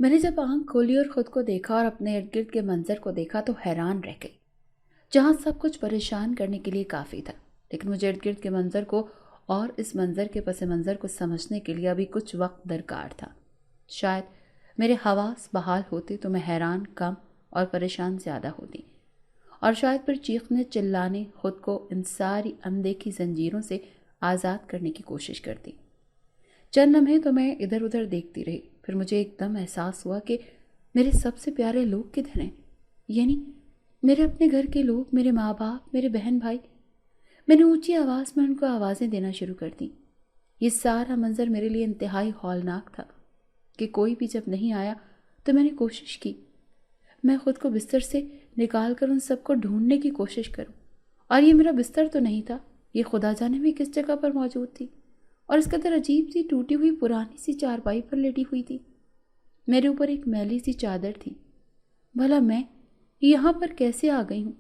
میں نے جب آنکھ کھولی اور خود کو دیکھا اور اپنے ارد گرد کے منظر کو دیکھا تو حیران رہ گئی۔ جہاں سب کچھ پریشان کرنے کے لیے کافی تھا، لیکن مجھے ارد گرد کے منظر کو اور اس منظر کے پس منظر کو سمجھنے کے لیے ابھی کچھ وقت درکار تھا۔ شاید میرے حواس بحال ہوتے تو میں حیران کم اور پریشان زیادہ ہوتی، اور شاید پھر چیخنے چلانے خود کو ان ساری اندیکھی زنجیروں سے آزاد کرنے کی کوشش کرتی۔ چند لمحے تو میں ادھر ادھر دیکھتی رہی، پھر مجھے ایک دم احساس ہوا کہ میرے سب سے پیارے لوگ کدھر ہیں، یعنی میرے اپنے گھر کے لوگ، میرے ماں باپ، میرے بہن بھائی۔ میں نے اونچی آواز میں ان کو آوازیں دینا شروع کر دیں۔ یہ سارا منظر میرے لیے انتہائی ہولناک تھا کہ کوئی بھی جب نہیں آیا تو میں نے کوشش کی میں خود کو بستر سے نکال کر ان سب کو ڈھونڈنے کی کوشش کروں، اور یہ میرا بستر تو نہیں تھا، یہ خدا جانے میں کس جگہ پر موجود تھی، اور اس قدر عجیب سی ٹوٹی ہوئی پرانی سی چارپائی پر لیٹی ہوئی تھی۔ میرے اوپر ایک میلی سی چادر تھی۔ بھلا میں یہاں پر کیسے آ گئی ہوں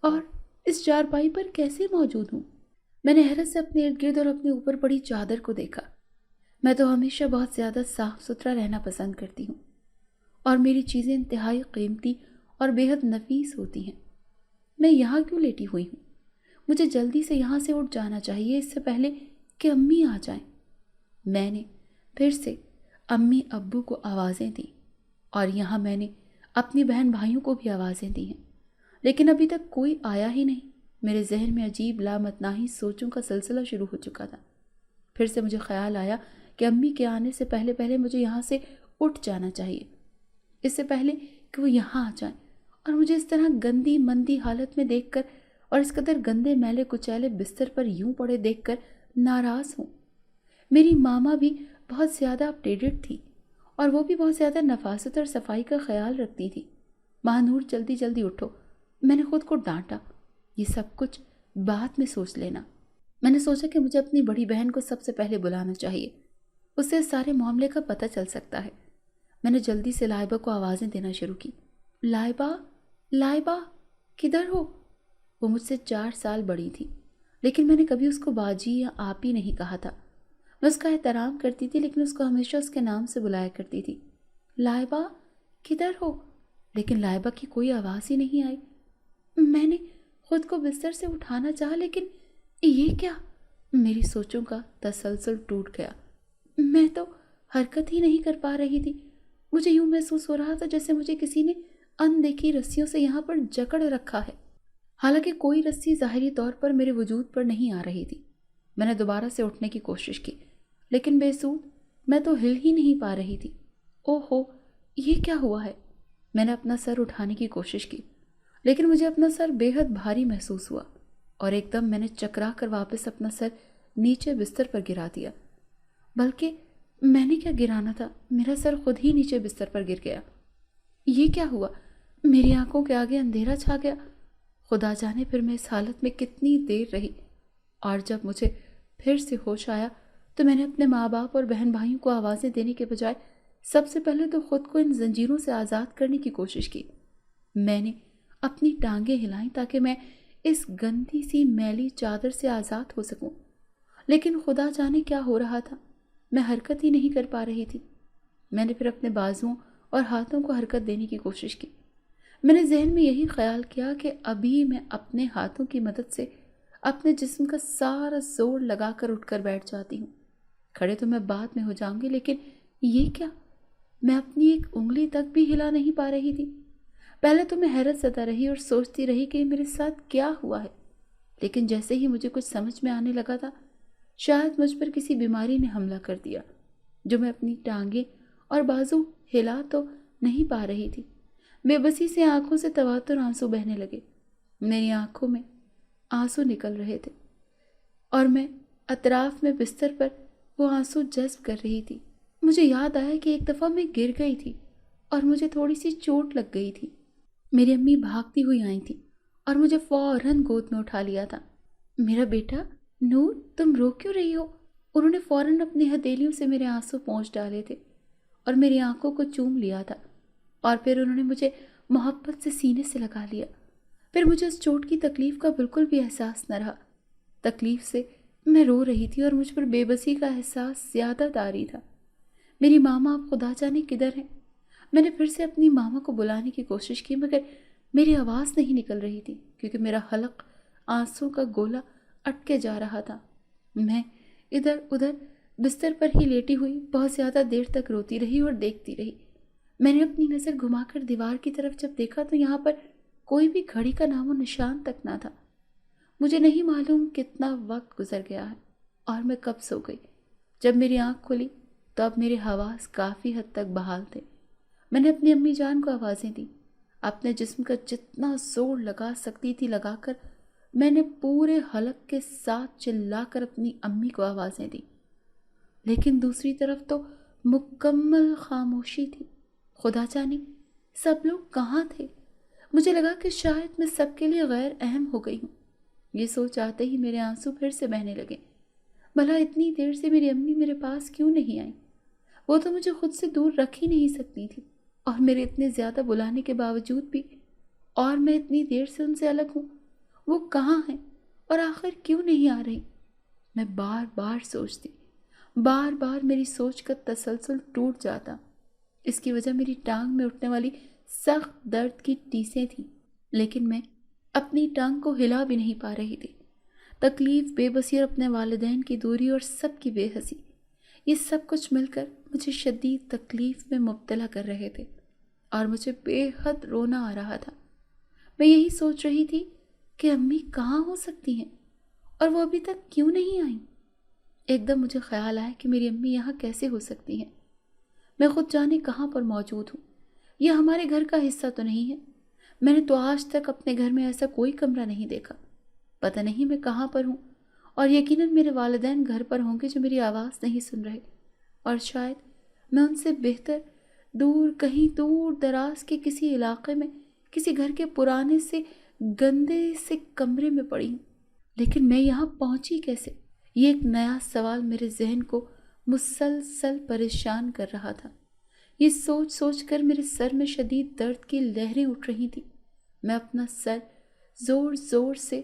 اور اس چارپائی پر کیسے موجود ہوں؟ میں نے حیرت سے اپنے ارد گرد اور اپنے اوپر پڑی چادر کو دیکھا۔ میں تو ہمیشہ بہت زیادہ صاف ستھرا رہنا پسند کرتی ہوں، اور میری چیزیں انتہائی قیمتی اور بے حد نفیس ہوتی ہیں۔ میں یہاں کیوں لیٹی ہوئی ہوں؟ مجھے جلدی سے یہاں سے اٹھ جانا چاہیے اس سے پہلے کہ امی آ جائیں۔ میں نے پھر سے امی ابو کو آوازیں دیں، اور یہاں میں نے اپنی بہن بھائیوں کو بھی آوازیں دی ہیں، لیکن ابھی تک کوئی آیا ہی نہیں۔ میرے ذہن میں عجیب لامتناہی سوچوں کا سلسلہ شروع ہو چکا تھا۔ پھر سے مجھے خیال آیا کہ امی کے آنے سے پہلے مجھے یہاں سے اٹھ جانا چاہیے، اس سے پہلے کہ وہ یہاں آ جائیں اور مجھے اس طرح گندی مندی حالت میں دیکھ کر اور اس قدر گندے میلے کچیلے بستر پر یوں پڑے دیکھ کر ناراض ہوں۔ میری ماما بھی بہت زیادہ اپڈیٹڈ تھی، اور وہ بھی بہت زیادہ نفاست اور صفائی کا خیال رکھتی تھی۔ ماں نور جلدی جلدی اٹھو، میں نے خود کو ڈانٹا۔ یہ سب کچھ بعد میں سوچ لینا۔ میں نے سوچا کہ مجھے اپنی بڑی بہن کو سب سے پہلے بلانا چاہیے، اس سے سارے معاملے کا پتہ چل سکتا ہے۔ میں نے جلدی سے لائبہ کو آوازیں دینا شروع کی۔ لائبہ، لائبہ، کدھر ہو؟ وہ مجھ سے 4 سال بڑی تھی، لیکن میں نے کبھی اس کو باجی یا آپی نہیں کہا تھا۔ میں اس کا احترام کرتی تھی، لیکن اس کو ہمیشہ اس کے نام سے بلایا کرتی تھی۔ لائبہ، کدھر ہو؟ لیکن لائبہ کی کوئی آواز ہی نہیں آئی۔ میں نے خود کو بستر سے اٹھانا چاہا، لیکن یہ کیا؟ میری سوچوں کا تسلسل ٹوٹ گیا۔ میں تو حرکت ہی نہیں کر پا رہی تھی۔ مجھے یوں محسوس ہو رہا تھا جیسے مجھے کسی نے اندیکھی رسیوں سے یہاں پر جکڑ رکھا ہے، حالانکہ کوئی رسی ظاہری طور پر میرے وجود پر نہیں آ رہی تھی۔ میں نے دوبارہ سے اٹھنے کی کوشش کی، لیکن بے سود، میں تو ہل ہی نہیں پا رہی تھی۔ اوہو، یہ کیا ہوا ہے؟ میں نے اپنا سر اٹھانے کی کوشش کی، لیکن مجھے اپنا سر بے حد بھاری محسوس ہوا، اور ایک دم میں نے چکرا کر واپس اپنا سر نیچے بستر پر گرا دیا۔ بلکہ میں نے کیا گرانا تھا، میرا سر خود ہی نیچے بستر پر گر گیا۔ یہ کیا ہوا؟ میری آنکھوں کے آگے اندھیرا چھا گیا۔ خدا جانے پھر میں اس حالت میں کتنی دیر رہی، اور جب مجھے پھر سے ہوش آیا تو میں نے اپنے ماں باپ اور بہن بھائیوں کو آوازیں دینے کے بجائے سب سے پہلے تو خود کو ان زنجیروں سے آزاد کرنے کی کوشش کی۔ میں نے اپنی ٹانگیں ہلائیں تاکہ میں اس گندی سی میلی چادر سے آزاد ہو سکوں، لیکن خدا جانے کیا ہو رہا تھا، میں حرکت ہی نہیں کر پا رہی تھی۔ میں نے پھر اپنے بازوؤں اور ہاتھوں کو حرکت دینے کی کوشش کی۔ میں نے ذہن میں یہی خیال کیا کہ ابھی میں اپنے ہاتھوں کی مدد سے اپنے جسم کا سارا زور لگا کر اٹھ کر بیٹھ جاتی ہوں۔ کھڑے تو میں بعد میں ہو جاؤں گی، لیکن یہ کیا؟ میں اپنی ایک انگلی تک بھی ہلا نہیں پا رہی تھی۔ پہلے تو میں حیرت زدہ رہی اور سوچتی رہی کہ میرے ساتھ کیا ہوا ہے، لیکن جیسے ہی مجھے کچھ سمجھ میں آنے لگا تھا، شاید مجھ پر کسی بیماری نے حملہ کر دیا، جو میں اپنی ٹانگیں اور بازو ہلا تو نہیں پا رہی تھی۔ بے بسی سے آنکھوں سے تواتر آنسو بہنے لگے۔ میری آنکھوں میں آنسو نکل رہے تھے، اور میں اطراف میں بستر پر وہ آنسو جذب کر رہی تھی۔ مجھے یاد آیا کہ ایک دفعہ میں گر گئی تھی اور مجھے تھوڑی سی چوٹ لگ گئی تھی۔ میری امی بھاگتی ہوئی آئی تھی اور مجھے فوراً گود میں اٹھا لیا تھا۔ میرا بیٹا نور، تم رو کیوں رہی ہو؟ انہوں نے فوراً اپنی ہتھیلیوں سے میرے آنسو پونچھ ڈالے تھے اور میری آنکھوں کو چوم لیا تھا، اور پھر انہوں نے مجھے محبت سے سینے سے لگا لیا۔ پھر مجھے اس چوٹ کی تکلیف کا بالکل بھی احساس نہ رہا۔ تکلیف سے میں رو رہی تھی اور مجھ پر بے بسی کا احساس زیادہ طاری تھا۔ میری ماما اب خدا جانے کدھر ہیں؟ मैंने پھر سے اپنی ماما کو بلانے کی کوشش کی، مگر میری آواز نہیں نکل رہی تھی کیونکہ میرا حلق آنسوں کا گولا اٹکے جا رہا تھا۔ میں ادھر ادھر بستر پر ہی لیٹی ہوئی بہت زیادہ دیر تک روتی رہی اور دیکھتی رہی۔ میں نے اپنی نظر گھما کر دیوار کی طرف جب دیکھا تو یہاں پر کوئی بھی گھڑی کا نام و نشان تک نہ تھا۔ مجھے نہیں معلوم کتنا وقت گزر گیا ہے اور میں کب سو گئی۔ جب میری آنکھ کھلی تو اب میرے حواس کافی حد تک بحال تھے۔ میں نے اپنی امی جان کو آوازیں دیں، اپنے جسم کا جتنا زور لگا سکتی تھی لگا کر میں نے پورے حلق کے ساتھ چلا کر اپنی امی کو آوازیں دیں، لیکن دوسری طرف تو مکمل خاموشی تھی۔ خدا جانے سب لوگ کہاں تھے؟ مجھے لگا کہ شاید میں سب کے لیے غیر اہم ہو گئی ہوں۔ یہ سوچ آتے ہی میرے آنسو پھر سے بہنے لگے۔ بھلا اتنی دیر سے میری امی میرے پاس کیوں نہیں آئی؟ وہ تو مجھے خود سے دور رکھ ہی نہیں سکتی تھی، اور میرے اتنے زیادہ بلانے کے باوجود بھی، اور میں اتنی دیر سے ان سے الگ ہوں، وہ کہاں ہیں اور آخر کیوں نہیں آ رہی؟ میں بار بار سوچتی، بار بار میری سوچ کا تسلسل ٹوٹ جاتا۔ اس کی وجہ میری ٹانگ میں اٹھنے والی سخت درد کی ٹیسیں تھیں، لیکن میں اپنی ٹانگ کو ہلا بھی نہیں پا رہی تھی۔ تکلیف، بے بسی اور اپنے والدین کی دوری اور سب کی بے حسی، یہ سب کچھ مل کر مجھے شدید تکلیف میں مبتلا کر رہے تھے اور مجھے بے حد رونا آ رہا تھا۔ میں یہی سوچ رہی تھی کہ امی کہاں ہو سکتی ہیں اور وہ ابھی تک کیوں نہیں آئیں۔ ایک دم مجھے خیال آیا کہ میری امی یہاں کیسے ہو سکتی ہیں؟ میں خود جانے کہاں پر موجود ہوں۔ یہ ہمارے گھر کا حصہ تو نہیں ہے۔ میں نے تو آج تک اپنے گھر میں ایسا کوئی کمرہ نہیں دیکھا۔ پتہ نہیں میں کہاں پر ہوں، اور یقیناً میرے والدین گھر پر ہوں گے جو میری آواز نہیں سن رہے، اور شاید میں ان سے بہتر دور، کہیں دور دراز کے کسی علاقے میں کسی گھر کے پرانے سے گندے سے کمرے میں پڑی ہوں۔ لیکن میں یہاں پہنچی کیسے؟ یہ ایک نیا سوال میرے ذہن کو مسلسل پریشان کر رہا تھا۔ یہ سوچ سوچ کر میرے سر میں شدید درد کی لہریں اٹھ رہی تھی۔ میں اپنا سر زور زور سے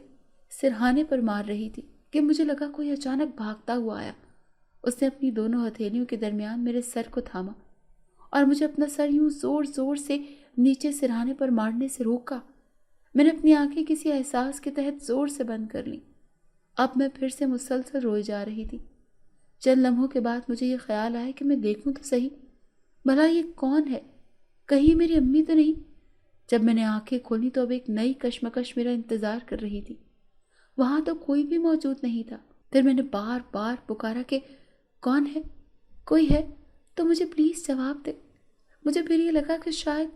سرہانے پر مار رہی تھی کہ مجھے لگا کوئی اچانک بھاگتا ہوا آیا۔ اس نے اپنی دونوں ہتھیلیوں کے درمیان میرے سر کو تھاما اور مجھے اپنا سر یوں زور زور سے نیچے سرہانے پر مارنے سے روکا۔ میں نے اپنی آنکھیں کسی احساس کے تحت زور سے بند کر لیں۔ اب میں پھر سے مسلسل روئی جا رہی تھی۔ چند لمحوں کے بعد مجھے یہ خیال آیا کہ میں دیکھوں تو صحیح، بھلا یہ کون ہے؟ کہیں میری امی تو نہیں؟ جب میں نے آنکھیں کھولی تو اب ایک نئی کشمکش میرا انتظار کر رہی تھی۔ وہاں تو کوئی بھی موجود نہیں تھا۔ پھر میں نے بار بار پکارا کہ کون ہے؟ کوئی ہے تو مجھے پلیز جواب دے۔ مجھے پھر یہ لگا کہ شاید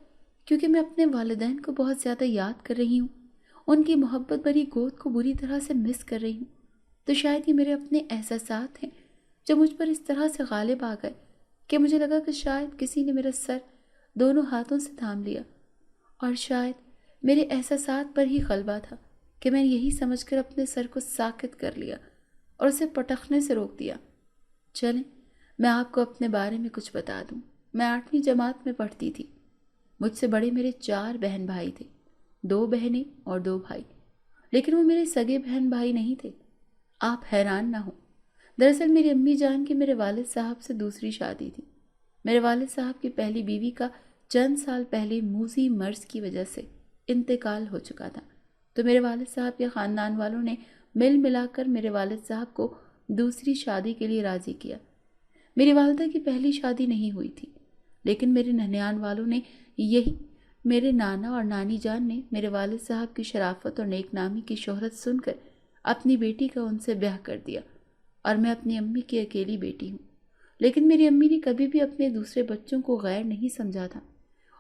کیونکہ میں اپنے والدین کو بہت زیادہ یاد کر رہی ہوں، ان کی محبت بھری گود کو بری طرح سے مس کر رہی ہوں، تو شاید یہ میرے اپنے احساسات ہیں جو مجھ پر اس طرح سے غالب آ گئے کہ مجھے لگا کہ شاید کسی نے میرا سر دونوں ہاتھوں سے تھام لیا، اور شاید میرے احساسات پر ہی غلبہ تھا کہ میں یہی سمجھ کر اپنے سر کو ساکت کر لیا اور اسے پٹخنے سے روک دیا۔ چلیں میں آپ کو اپنے بارے میں کچھ بتا دوں۔ میں 8ویں جماعت میں پڑھتی تھی۔ مجھ سے بڑے میرے 4 بہن بھائی تھے، 2 بہنیں اور 2 بھائی، لیکن وہ میرے سگے بہن بھائی نہیں تھے۔ آپ حیران نہ ہوں، دراصل میری امی جان کی میرے والد صاحب سے دوسری شادی تھی۔ میرے والد صاحب کی پہلی بیوی کا چند سال پہلے موذی مرض کی وجہ سے انتقال ہو چکا تھا، تو میرے والد صاحب کے خاندان والوں نے مل ملا کر میرے والد صاحب کو دوسری شادی کے لیے راضی کیا۔ میری والدہ کی پہلی شادی نہیں ہوئی تھی، لیکن میرے ننیان والوں نے یہی میرے نانا اور نانی جان نے میرے والد صاحب کی شرافت اور نیک نامی کی شہرت سن کر اپنی بیٹی کا ان سے بیاہ کر دیا، اور میں اپنی امی کی اکیلی بیٹی ہوں۔ لیکن میری امی نے کبھی بھی اپنے دوسرے بچوں کو غیر نہیں سمجھا تھا،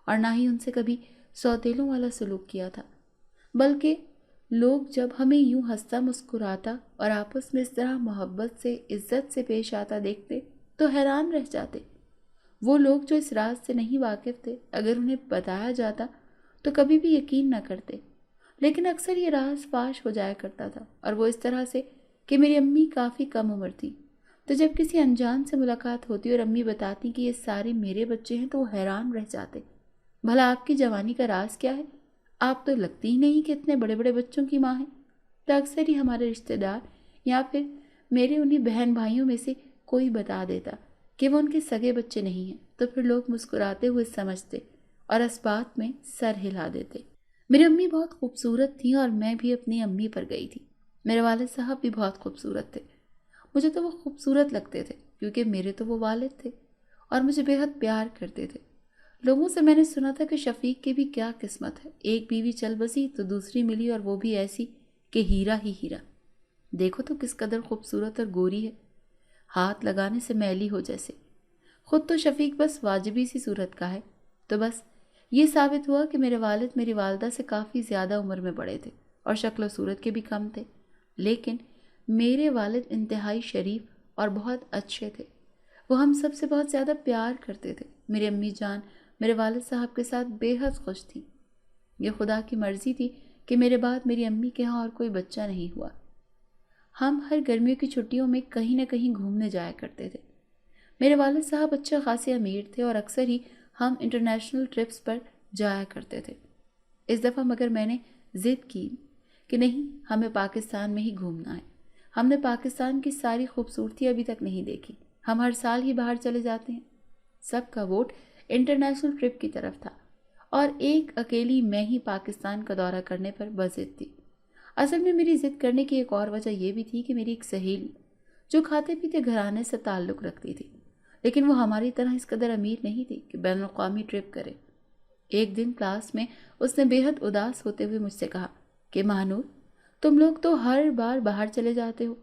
اور نہ ہی ان سے کبھی سوتیلوں والا سلوک کیا تھا، بلکہ لوگ جب ہمیں یوں ہنستا مسکراتا اور آپس میں اس طرح محبت سے، عزت سے پیش آتا دیکھتے تو حیران رہ جاتے۔ وہ لوگ جو اس راز سے نہیں واقف تھے، اگر انہیں بتایا جاتا تو کبھی بھی یقین نہ کرتے، لیکن اکثر یہ راز فاش ہو جایا کرتا تھا، اور وہ اس طرح سے کہ میری امی کافی کم عمر تھی، تو جب کسی انجان سے ملاقات ہوتی اور امی بتاتی کہ یہ سارے میرے بچے ہیں تو وہ حیران رہ جاتے۔ بھلا آپ کی جوانی کا راز کیا ہے؟ آپ تو لگتی ہی نہیں کہ اتنے بڑے بڑے بچوں کی ماں ہیں۔ تو اکثر ہی ہمارے رشتہ دار یا پھر میرے انہی بہن بھائیوں میں سے کوئی بتا دیتا کہ وہ ان کے سگے بچے نہیں ہیں، तो फिर लोग मुस्कुराते हुए समझते और इस बात में सर हिला देते। मेरी अम्मी बहुत खूबसूरत थी और मैं भी अपनी अम्मी पर गई थी। मेरे वालिद साहब भी बहुत खूबसूरत थे। मुझे तो वो खूबसूरत लगते थे क्योंकि मेरे तो वो वालिद थे और मुझे बेहद प्यार करते थे। लोगों से मैंने सुना था कि शफीक की भी क्या किस्मत है, एक बीवी चल बसी तो दूसरी मिली और वो भी ऐसी कि हीरा ही हीरा। देखो तो किस कदर खूबसूरत और गोरी है, हाथ लगाने से मैली हो जैसे। खुद तो शफीक बस वाजिबी सी सूरत का है। तो बस ये साबित हुआ कि मेरे वालिद मेरी वालदा से काफ़ी ज़्यादा उम्र में बड़े थे और शक्ल सूरत के भी कम थे, लेकिन मेरे वालिद इंतहाई शरीफ और बहुत अच्छे थे। वो हम सब से बहुत ज़्यादा प्यार करते थे। मेरी अम्मी जान मेरे वालिद साहब के साथ बेहद खुश थी। ये खुदा की मर्ज़ी थी कि मेरे बाद मेरी अम्मी के यहाँ और कोई बच्चा नहीं हुआ। हम हर गर्मियों की छुट्टियों में कहीं न कहीं घूमने जाया करते थे। मेरे वालिद साहब अच्छे खासे अमीर थे और अक्सर ही हम इंटरनेशनल ट्रिप्स पर जाया करते थे। इस दफ़ा मगर मैंने ज़िद की कि नहीं, हमें पाकिस्तान में ही घूमना है। हमने पाकिस्तान की सारी खूबसूरती अभी तक नहीं देखी। हम हर साल ही बाहर चले जाते हैं। सबका वोट इंटरनेशनल ट्रिप की तरफ था और एक अकेली मैं ही पाकिस्तान का दौरा करने पर बज़िद थी। असल में मेरी ज़िद करने की एक और वजह यह भी थी कि मेरी एक सहेली जो खाते पीते घराने से ताल्लुक़ रखती थी, लेकिन वो हमारी तरह इस कदर अमीर नहीं थी कि बैनुल-अक़वामी ट्रिप करे। एक दिन क्लास में उसने बेहद उदास होते हुए मुझसे कहा कि महानूर, तुम लोग तो हर बार बाहर चले जाते हो,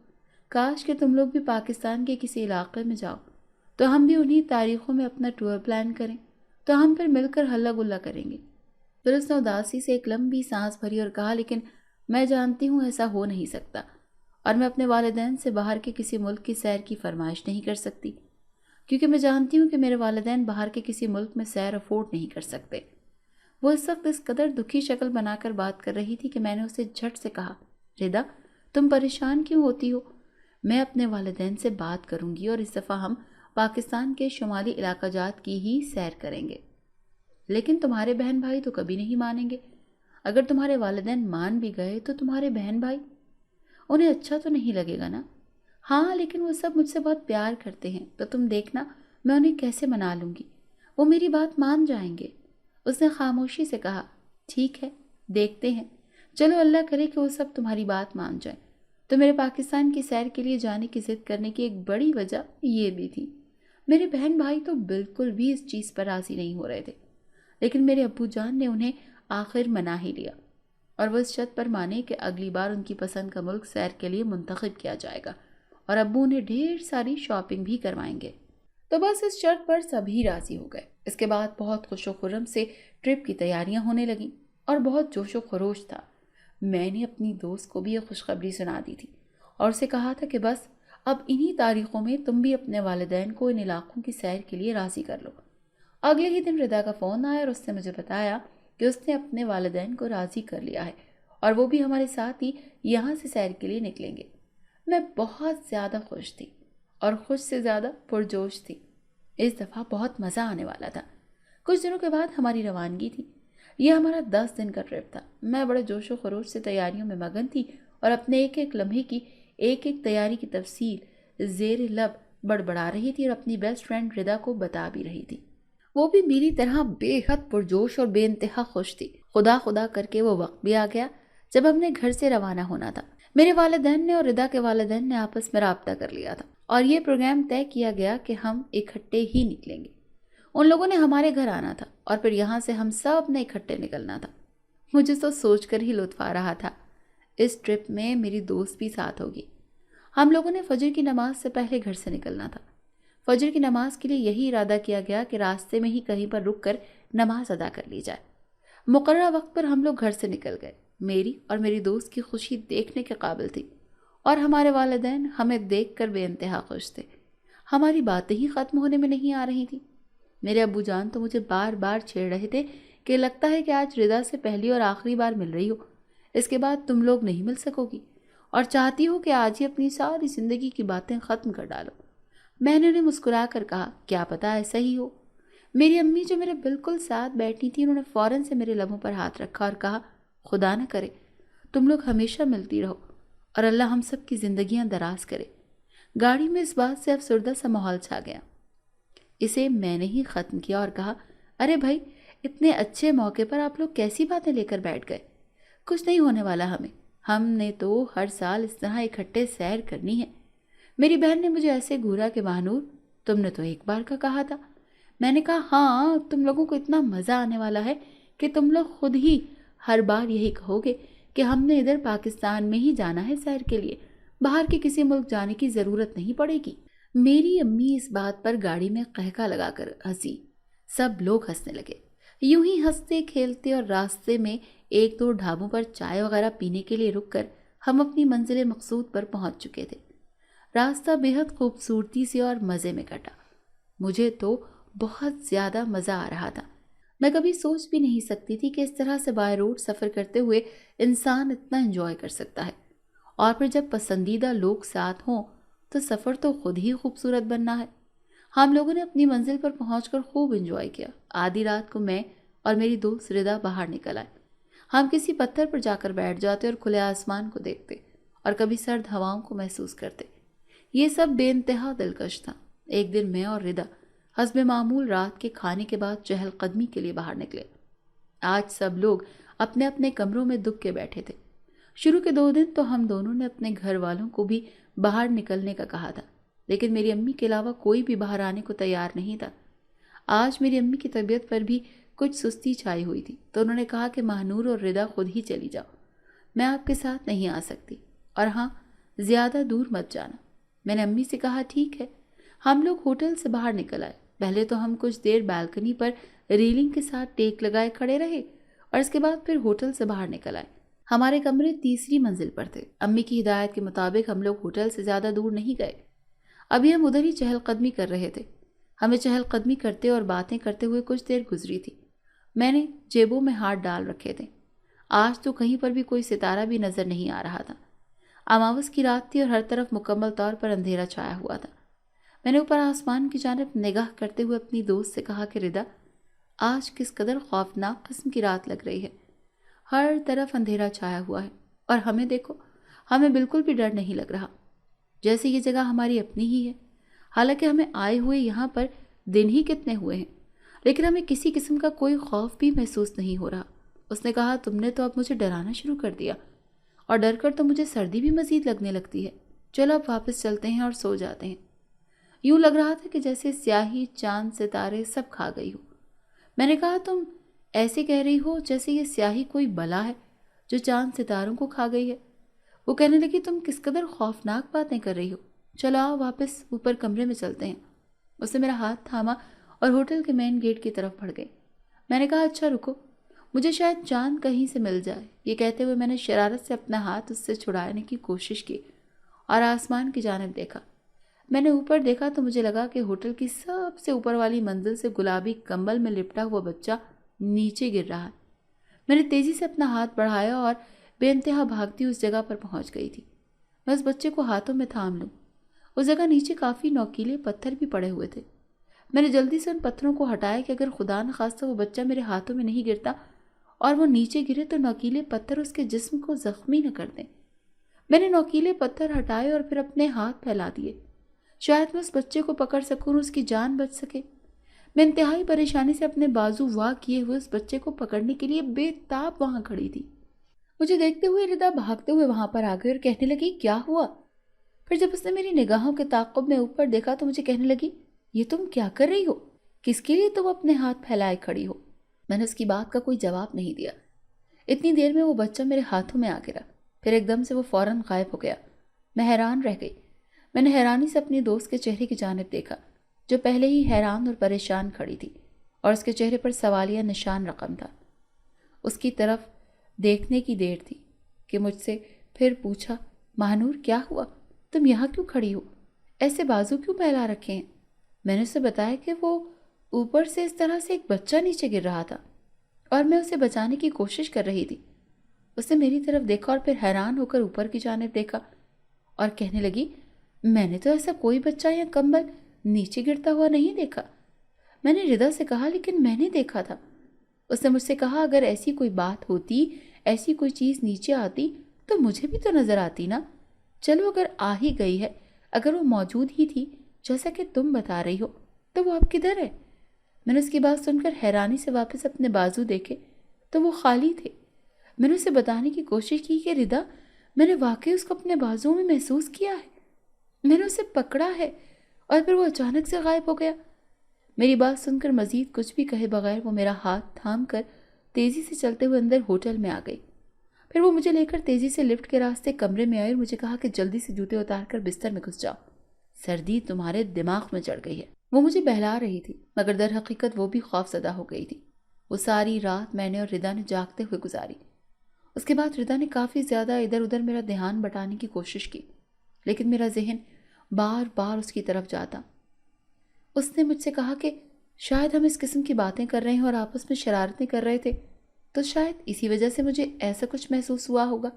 काश कि तुम लोग भी पाकिस्तान के किसी इलाके में जाओ तो हम भी उन्हीं तारीखों में अपना टूर प्लान करें, तो हम फिर मिलकर हल्ला गुल्ला करेंगे। फिर उसने उदासी से एक लंबी सांस भरी और कहा, लेकिन मैं जानती हूँ ऐसा हो नहीं सकता और मैं अपने वालिदैन से बाहर के किसी मुल्क की सैर की फरमाइश नहीं कर सकती, क्योंकि मैं जानती हूँ कि मेरे वालिदैन बाहर के किसी मुल्क में सैर अफोर्ड नहीं कर सकते। वो इस वक्त इस कदर दुखी शक्ल बनाकर बात कर रही थी कि मैंने उसे झट से कहा, रिदा, तुम परेशान क्यों होती हो? मैं अपने वालिदैन से बात करूंगी और इस दफ़ा हम पाकिस्तान के शुमाली इलाका जात की ही सैर करेंगे। लेकिन तुम्हारे बहन भाई तो कभी नहीं मानेंगे। अगर तुम्हारे वालिदैन मान भी गए तो तुम्हारे बहन भाई, उन्हें अच्छा तो नहीं लगेगा ना? हाँ, लेकिन वो सब मुझसे बहुत प्यार करते हैं, तो तुम देखना मैं उन्हें कैसे मना लूँगी, वो मेरी बात मान जाएंगे। उसने खामोशी से कहा, ठीक है, देखते हैं, चलो अल्लाह करे कि वो सब तुम्हारी बात मान जाए। तो मेरे पाकिस्तान की सैर के लिए जाने की ज़िद करने की एक बड़ी वजह ये भी थी। मेरे बहन भाई तो बिल्कुल भी इस चीज़ पर राज़ी नहीं हो रहे थे, लेकिन मेरे अब्बू जान ने उन्हें आखिर मना ही लिया और वो इस शर्त पर माने कि अगली बार उनकी पसंद का मुल्क सैर के लिए मुंतखब किया जाएगा और अब्बू उन्हें ढेर सारी शॉपिंग भी करवाएंगे। तो बस इस शर्त पर सभी राज़ी हो गए। इसके बाद बहुत खुशो खुर्रम से ट्रिप की तैयारियां होने लगीं और बहुत जोशो खरोश था। मैंने अपनी दोस्त को भी यह खुशखबरी सुना दी थी और उसे कहा था कि बस अब इन्हीं तारीखों में तुम भी अपने वालिदैन को इन इलाकों की सैर के लिए राज़ी कर लो। अगले ही दिन रिदा का फ़ोन आया और उसने मुझे बताया कि उसने अपने वालिदैन को राज़ी कर लिया है और वो भी हमारे साथ ही यहाँ से सैर के लिए निकलेंगे। मैं बहुत ज़्यादा खुश थी और खुश से ज़्यादा पुरजोश थी। इस दफ़ा बहुत मज़ा आने वाला था। कुछ दिनों के बाद हमारी रवानगी थी। यह हमारा 10 दिन का ट्रिप था। मैं बड़े जोशो खरोश से तैयारियों में मगन थी और अपने एक एक लम्हे की एक एक तैयारी की तफसील ज़ेर लब बड़बड़ा रही थी और अपनी बेस्ट फ्रेंड रिदा को बता भी रही थी। वो भी मेरी तरह बेहद पुरजोश और बेइंतहा खुश थी। खुदा खुदा करके वो वक्त भी आ गया जब हमने घर से रवाना होना था। मेरे वालिदैन ने और रिदा के वालिदैन ने आपस में राब्ता कर लिया था और ये प्रोग्राम तय किया गया कि हम इकट्ठे ही निकलेंगे। उन लोगों ने हमारे घर आना था और फिर यहाँ से हम सब ने इकट्ठे निकलना था। मुझे तो सोचकर ही लुत्फ आ रहा था। इस ट्रिप में मेरी दोस्त भी साथ होगी। हम लोगों ने फजर की नमाज से पहले घर से निकलना था। फजर की नमाज के लिए यही इरादा किया गया कि रास्ते में ही कहीं पर रुक कर नमाज अदा कर ली जाए। मुकर्रर वक्त पर हम लोग घर से निकल गए। मेरी और मेरी दोस्त की खुशी देखने के काबिल थी और हमारे वालिदैन हमें देखकर बेइंतहा खुश थे। हमारी बातें ही ख़त्म होने में नहीं आ रही थी। मेरे अब्बू जान तो मुझे बार बार छेड़ रहे थे कि लगता है कि आज रिदा से पहली और आखिरी बार मिल रही हो, इसके बाद तुम लोग नहीं मिल सकोगी और चाहती हो कि आज ही अपनी सारी ज़िंदगी की बातें ख़त्म कर डालो। मैंने उन्हें मुस्कुरा कर कहा, क्या पता ऐसा ही हो। मेरी अम्मी जो मेरे बिल्कुल साथ बैठी थी, उन्होंने फ़ौरन से मेरे लबों पर हाथ रखा और कहा, खुदा न करे तुम लोग हमेशा मिलती रहो और अल्लाह हम सब की ज़िंदगियाँ दराज करे। गाड़ी में इस बात से अफसरदा सा माहौल छा गया। इसे मैंने ही ख़त्म किया और कहा, अरे भाई, इतने अच्छे मौके पर आप लोग कैसी बातें लेकर बैठ गए? कुछ नहीं होने वाला हमें। हमने तो हर साल इस तरह इकट्ठे सैर करनी है। मेरी बहन ने मुझे ऐसे घूरा कि महानूर, तुमने तो एक बार का कहा था। मैंने कहा, हाँ, तुम लोगों को इतना मज़ा आने वाला है कि तुम लोग खुद ही हर बार यही कहोगे कि हमने इधर पाकिस्तान में ही जाना है सैर के लिए, बाहर के किसी मुल्क जाने की ज़रूरत नहीं पड़ेगी। मेरी अम्मी इस बात पर गाड़ी में कहका लगाकर हंसी। सब लोग हंसने लगे। यूं ही हंसते खेलते और रास्ते में एक दो ढाबों पर चाय वगैरह पीने के लिए रुककर हम अपनी मंजिल मकसूद पर पहुंच चुके थे। रास्ता बेहद खूबसूरती से और मज़े में कटा। मुझे तो बहुत ज़्यादा मज़ा आ रहा था। मैं कभी सोच भी नहीं सकती थी कि इस तरह से बाय रोड सफ़र करते हुए इंसान इतना एंजॉय कर सकता है। और फिर जब पसंदीदा लोग साथ हों तो सफ़र तो खुद ही खूबसूरत बनना है। हम लोगों ने अपनी मंजिल पर पहुंचकर खूब एंजॉय किया। आधी रात को मैं और मेरी दोस्त रिदा बाहर निकल आए। हम किसी पत्थर पर जाकर बैठ जाते और खुले आसमान को देखते और कभी सर्द हवाओं को महसूस करते। ये सब बेइंतहा दिलकश था। एक दिन मैं और रिदा हस्बे मामूल रात के खाने के बाद चहलकदमी के लिए बाहर निकले। आज सब लोग अपने अपने कमरों में दुख के बैठे थे। शुरू के 2 दिन तो हम दोनों ने अपने घर वालों को भी बाहर निकलने का कहा था, लेकिन मेरी अम्मी के अलावा कोई भी बाहर आने को तैयार नहीं था। आज मेरी अम्मी की तबीयत पर भी कुछ सुस्ती छाई हुई थी, तो उन्होंने कहा कि महानूर और रिदा खुद ही चली जाओ, मैं आपके साथ नहीं आ सकती, और हाँ, ज़्यादा दूर मत जाना। मैंने अम्मी से कहा, ठीक है। हम लोग होटल से बाहर निकल आए। पहले तो हम कुछ देर बालकनी पर रेलिंग के साथ टेक लगाए खड़े रहे और इसके बाद फिर होटल से बाहर निकल आए। हमारे कमरे तीसरी मंजिल पर थे। अम्मी की हिदायत के मुताबिक हम लोग होटल से ज़्यादा दूर नहीं गए। अभी हम उधर ही चहलकदमी कर रहे थे। हमें चहलकदमी करते और बातें करते हुए कुछ देर गुजरी थी। मैंने जेबों में हाथ डाल रखे थे। आज तो कहीं पर भी कोई सितारा भी नजर नहीं आ रहा था। अमावस की रात थी और हर तरफ मुकम्मल तौर पर अंधेरा छाया हुआ था। मैंने ऊपर आसमान की जानिब निगाह करते हुए अपनी दोस्त से कहा कि रिदा, आज किस कदर खौफनाक किस्म की रात लग रही है। हर तरफ अंधेरा छाया हुआ है और हमें देखो, हमें बिल्कुल भी डर नहीं लग रहा, जैसे ये जगह हमारी अपनी ही है। हालांकि हमें आए हुए यहाँ पर दिन ही कितने हुए हैं, लेकिन हमें किसी किस्म का कोई खौफ भी महसूस नहीं हो रहा। उसने कहा, तुमने तो अब मुझे डराना शुरू कर दिया, और डर कर तो मुझे सर्दी भी मज़ीद लगने लगती है। चलो अब वापस चलते हैं और सो जाते हैं। यूं लग रहा था कि जैसे स्याही, चांद, सितारे सब खा गई हो। मैंने कहा, तुम ऐसे कह रही हो जैसे ये स्याही कोई बला है जो चांद सितारों को खा गई है। वो कहने लगी, तुम किस कदर खौफनाक बातें कर रही हो। चलो आओ वापस ऊपर कमरे में चलते हैं। उसने मेरा हाथ थामा और होटल के मेन गेट की तरफ बढ़ गई। मैंने कहा, अच्छा रुको, मुझे शायद चांद कहीं से मिल जाए। ये कहते हुए मैंने शरारत से अपना हाथ उससे छुड़ाने की कोशिश की और आसमान की जानिब देखा। मैंने ऊपर देखा तो मुझे लगा कि होटल की सबसे ऊपर वाली मंजिल से गुलाबी कंबल में लिपटा हुआ बच्चा नीचे गिर रहा है। मैंने तेजी से अपना हाथ बढ़ाया और बेइंतहा भागती उस जगह पर पहुंच गई थी। मैं उस बच्चे को हाथों में थाम लूं। उस जगह नीचे काफ़ी नोकीले पत्थर भी पड़े हुए थे। मैंने जल्दी से उन पत्थरों को हटाया कि अगर खुदा न खास्ता वो बच्चा मेरे हाथों में नहीं गिरता और वो नीचे गिरे तो नोकीले पत्थर उसके जिस्म को जख्मी न कर दें। मैंने नोकीले पत्थर हटाए और फिर अपने हाथ फैला दिए। शायद मैं उस बच्चे को पकड़ सकूं और उसकी जान बच सके। मैं इंतहाई परेशानी से अपने बाजू वाह किए हुए उस बच्चे को पकड़ने के लिए बेताब वहां खड़ी थी। मुझे देखते हुए रिदा भागते हुए वहां पर आ गई और कहने लगी, क्या हुआ? फिर जब उसने मेरी निगाहों के ताक़ुब में ऊपर देखा तो मुझे कहने लगी, ये तुम क्या कर रही हो? किसके लिए तुम अपने हाथ फैलाए खड़ी हो? मैंने उसकी बात का कोई जवाब नहीं दिया। इतनी देर में वो बच्चा मेरे हाथों में आ गिरा, फिर एकदम से वो फौरन गायब हो गया। मैं हैरान रह गई। मैंने हैरानी से अपनी दोस्त के चेहरे की जानिब देखा, जो पहले ही हैरान और परेशान खड़ी थी, और उसके चेहरे पर सवालिया निशान रकम था। उसकी तरफ देखने की देर थी कि मुझसे फिर पूछा, महानूर क्या हुआ? तुम यहाँ क्यों खड़ी हो? ऐसे बाजू क्यों फैला रखे हैं? मैंने उसे बताया कि वो ऊपर से इस तरह से एक बच्चा नीचे गिर रहा था और मैं उसे बचाने की कोशिश कर रही थी। उसने मेरी तरफ देखा और फिर हैरान होकर ऊपर की जानिब देखा और कहने लगी, मैंने तो ऐसा कोई बच्चा या कंबल नीचे गिरता हुआ नहीं देखा। मैंने रिदा से कहा, लेकिन मैंने देखा था। उसने मुझसे कहा, अगर ऐसी कोई बात होती, ऐसी कोई चीज़ नीचे आती तो मुझे भी तो नज़र आती ना। चलो अगर आ ही गई है, अगर वो मौजूद ही थी जैसा कि तुम बता रही हो, تو وہ اب کدھر ہے؟ میں نے اس کی بات سن کر حیرانی سے واپس اپنے بازو دیکھے تو وہ خالی تھے۔ میں نے اسے بتانے کی کوشش کی کہ ردا، میں نے واقعی اس کو اپنے بازو میں محسوس کیا ہے، میں نے اسے پکڑا ہے، اور پھر وہ اچانک سے غائب ہو گیا۔ میری بات سن کر مزید کچھ بھی کہے بغیر وہ میرا ہاتھ تھام کر تیزی سے چلتے ہوئے اندر ہوٹل میں آ گئی۔ پھر وہ مجھے لے کر تیزی سے لفٹ کے راستے کمرے میں آئی اور مجھے کہا کہ جلدی سے جوتے اتار کر بستر میں گھس جاؤ، سردی تمہارے دماغ میں چڑھ گئی ہے۔ وہ مجھے بہلا رہی تھی مگر در حقیقت وہ بھی خوف زدہ ہو گئی تھی۔ وہ ساری رات میں نے اور ردا نے جاگتے ہوئے گزاری۔ اس کے بعد ردا نے کافی زیادہ ادھر ادھر میرا دھیان بٹانے کی کوشش کی، لیکن میرا ذہن بار بار اس کی طرف جاتا۔ اس نے مجھ سے کہا کہ شاید ہم اس قسم کی باتیں کر رہے ہیں اور آپس میں شرارتیں کر رہے تھے، تو شاید اسی وجہ سے مجھے ایسا کچھ محسوس ہوا ہوگا۔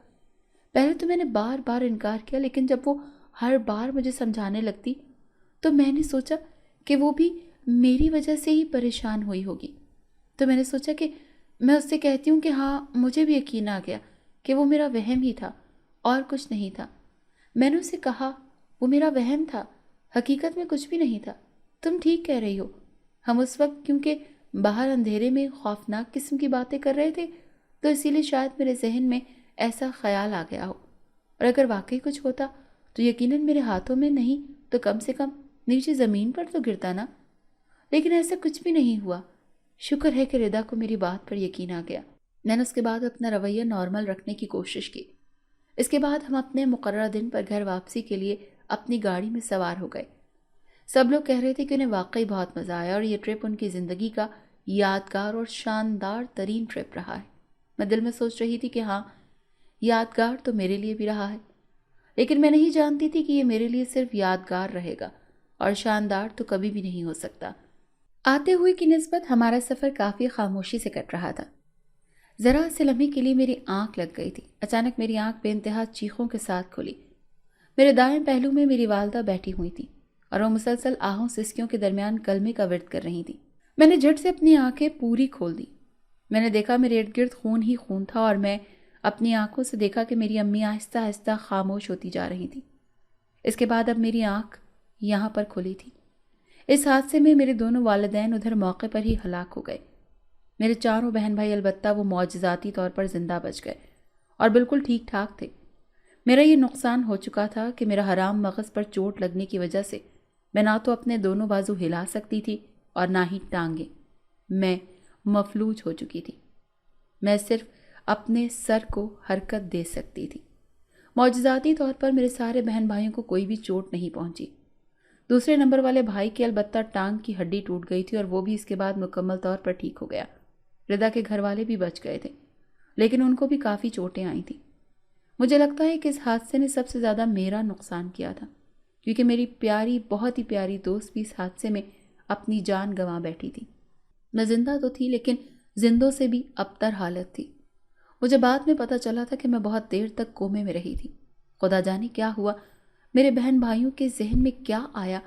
پہلے تو میں نے بار بار انکار کیا، لیکن جب وہ ہر بار مجھے سمجھانے لگتی تو میں نے سوچا کہ وہ بھی میری وجہ سے ہی پریشان ہوئی ہوگی۔ تو میں نے سوچا کہ میں اس سے کہتی ہوں کہ ہاں، مجھے بھی یقین آ گیا کہ وہ میرا وہم ہی تھا اور کچھ نہیں تھا۔ میں نے اسے کہا وہ میرا وہم تھا، حقیقت میں کچھ بھی نہیں تھا، تم ٹھیک کہہ رہی ہو۔ ہم اس وقت کیونکہ باہر اندھیرے میں خوفناک قسم کی باتیں کر رہے تھے تو اسی لیے شاید میرے ذہن میں ایسا خیال آ گیا ہو، اور اگر واقعی کچھ ہوتا تو یقیناً میرے ہاتھوں میں نہیں تو کم سے کم نیچے زمین پر تو گرتا نا۔ لیکن ایسا کچھ بھی نہیں ہوا۔ شکر ہے کہ ردا کو میری بات پر یقین آ گیا۔ میں نے اس کے بعد اپنا رویہ نارمل رکھنے کی کوشش کی۔ اس کے بعد ہم اپنے مقررہ دن پر گھر واپسی کے لیے اپنی گاڑی میں سوار ہو گئے۔ سب لوگ کہہ رہے تھے کہ انہیں واقعی بہت مزہ آیا اور یہ ٹرپ ان کی زندگی کا یادگار اور شاندار ترین ٹرپ رہا ہے۔ میں دل میں سوچ رہی تھی کہ ہاں، یادگار تو میرے لیے بھی رہا ہے، لیکن میں نہیں جانتی تھی کہ یہ میرے لیے صرف یادگار رہے گا اور شاندار تو کبھی بھی نہیں ہو سکتا۔ آتے ہوئے کی نسبت ہمارا سفر کافی خاموشی سے کٹ رہا تھا۔ ذرا سے لمحے کے لیے میری آنکھ لگ گئی تھی۔ اچانک میری آنکھ بے انتہا چیخوں کے ساتھ کھلی۔ میرے دائیں پہلو میں میری والدہ بیٹھی ہوئی تھی اور وہ مسلسل آہوں سسکیوں کے درمیان کلمے کا ورد کر رہی تھی۔ میں نے جھٹ سے اپنی آنکھیں پوری کھول دی۔ میں نے دیکھا میرے ارد گرد خون ہی خون تھا اور میں اپنی آنکھوں سے دیکھا کہ میری امی آہستہ آہستہ خاموش ہوتی جا رہی تھی۔ اس کے بعد اب میری آنکھ یہاں پر کھلی تھی۔ اس حادثے میں میرے دونوں والدین ادھر موقع پر ہی ہلاک ہو گئے۔ میرے چاروں بہن بھائی البتہ وہ معجزاتی طور پر زندہ بچ گئے اور بالکل ٹھیک ٹھاک تھے۔ میرا یہ نقصان ہو چکا تھا کہ میرا حرام مغز پر چوٹ لگنے کی وجہ سے میں نہ تو اپنے دونوں بازو ہلا سکتی تھی اور نہ ہی ٹانگیں۔ میں مفلوج ہو چکی تھی۔ میں صرف اپنے سر کو حرکت دے سکتی تھی۔ معجزاتی طور پر میرے سارے بہن بھائیوں کو کوئی بھی چوٹ نہیں پہنچی۔ دوسرے نمبر والے بھائی کی البتہ ٹانگ کی ہڈی ٹوٹ گئی تھی اور وہ بھی اس کے بعد مکمل طور پر ٹھیک ہو گیا۔ ردا کے گھر والے بھی بچ گئے تھے، لیکن ان کو بھی کافی چوٹیں آئی تھیں۔ مجھے لگتا ہے کہ اس حادثے نے سب سے زیادہ میرا نقصان کیا تھا، کیونکہ میری پیاری، بہت ہی پیاری دوست بھی اس حادثے میں اپنی جان گنوا بیٹھی تھی۔ میں زندہ تو تھی لیکن زندوں سے بھی ابتر حالت تھی۔ مجھے بعد میں پتہ چلا تھا کہ میں بہت دیر تک کومے میں رہی تھی۔ خدا جانے کیا ہوا، میرے بہن بھائیوں کے ذہن میں کیا آیا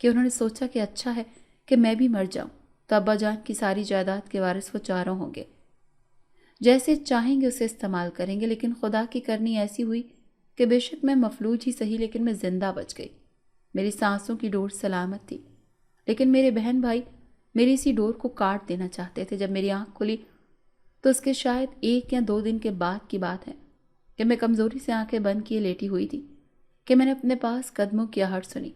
کہ انہوں نے سوچا کہ اچھا ہے کہ میں بھی مر جاؤں تو ابا جان کی ساری جائیداد کے وارث وہ چاروں ہوں گے، جیسے چاہیں گے اسے استعمال کریں گے۔ لیکن خدا کی کرنی ایسی ہوئی کہ بے شک میں مفلوج ہی صحیح لیکن میں زندہ بچ گئی۔ میری سانسوں کی ڈور سلامت تھی، لیکن میرے بہن بھائی میری اسی ڈور کو کاٹ دینا چاہتے تھے۔ جب میری آنکھ کھلی تو اس کے شاید 1 یا 2 دن کے بعد کی بات ہے کہ میں کمزوری سے آنکھیں بند کیے لیٹی ہوئی تھی کہ میں نے اپنے پاس قدموں کی آہٹ سنی